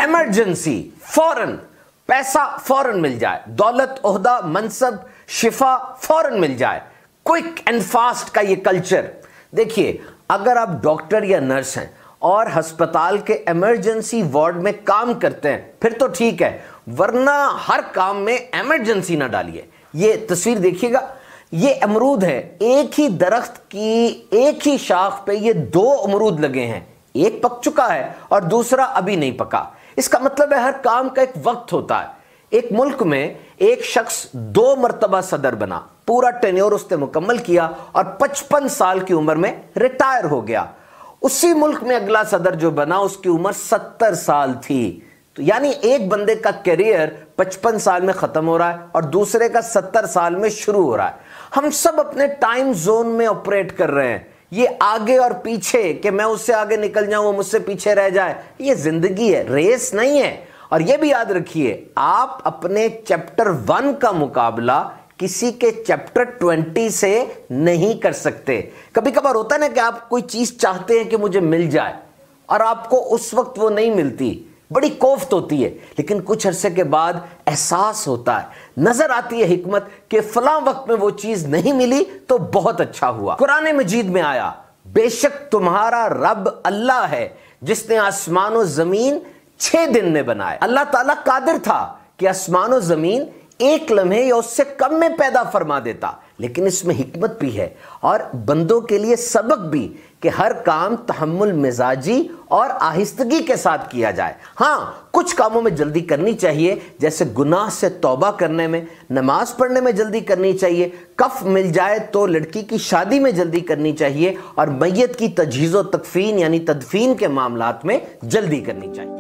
Emergency, فوراً پیسہ فوراً مل جائے، دولت، عہدہ، منصب، شفا فوراً مل جائے، کوئک اینڈ فاسٹ کا یہ کلچر. دیکھیے اگر آپ ڈاکٹر یا نرس ہیں اور ہسپتال کے ایمرجنسی وارڈ میں کام کرتے ہیں پھر تو ٹھیک ہے، ورنہ ہر کام میں ایمرجنسی نہ ڈالیے. یہ تصویر دیکھیے گا، یہ امرود ہے، ایک ہی درخت کی ایک ہی شاخ پہ یہ 2 امرود لگے ہیں، ایک پک چکا ہے اور دوسرا ابھی نہیں پکا. اس کا مطلب ہے ہر کام کا ایک وقت ہوتا ہے. ایک ملک میں ایک شخص 2 مرتبہ صدر بنا، پورا ٹینیور اس نے مکمل کیا اور 55 سال کی عمر میں ریٹائر ہو گیا. اسی ملک میں اگلا صدر جو بنا اس کی عمر 70 سال تھی. تو یعنی ایک بندے کا کیریئر 55 سال میں ختم ہو رہا ہے اور دوسرے کا 70 سال میں شروع ہو رہا ہے. ہم سب اپنے ٹائم زون میں آپریٹ کر رہے ہیں. یہ آگے اور پیچھے کہ میں اس سے آگے نکل جاؤں وہ مجھ سے پیچھے رہ جائے، یہ زندگی ہے، ریس نہیں ہے. اور یہ بھی یاد رکھیے آپ اپنے چیپٹر 1 کا مقابلہ کسی کے چیپٹر 20 سے نہیں کر سکتے. کبھی کبھار ہوتا ہے نا کہ آپ کوئی چیز چاہتے ہیں کہ مجھے مل جائے اور آپ کو اس وقت وہ نہیں ملتی، بڑی کوفت ہوتی ہے، لیکن کچھ عرصے کے بعد احساس ہوتا ہے، نظر آتی ہے حکمت کہ فلاں وقت میں وہ چیز نہیں ملی تو بہت اچھا ہوا. قرآن مجید میں آیا بے شک تمہارا رب اللہ ہے جس نے آسمان و زمین 6 دن میں بنائے. اللہ تعالیٰ قادر تھا کہ آسمان و زمین 1 لمحے یا اس سے کم میں پیدا فرما دیتا، لیکن اس میں حکمت بھی ہے اور بندوں کے لیے سبق بھی کہ ہر کام تحمل مزاجی اور آہستگی کے ساتھ کیا جائے. ہاں کچھ کاموں میں جلدی کرنی چاہیے، جیسے گناہ سے توبہ کرنے میں، نماز پڑھنے میں جلدی کرنی چاہیے، کف مل جائے تو لڑکی کی شادی میں جلدی کرنی چاہیے، اور میت کی تجہیز و تکفین یعنی تدفین کے معاملات میں جلدی کرنی چاہیے.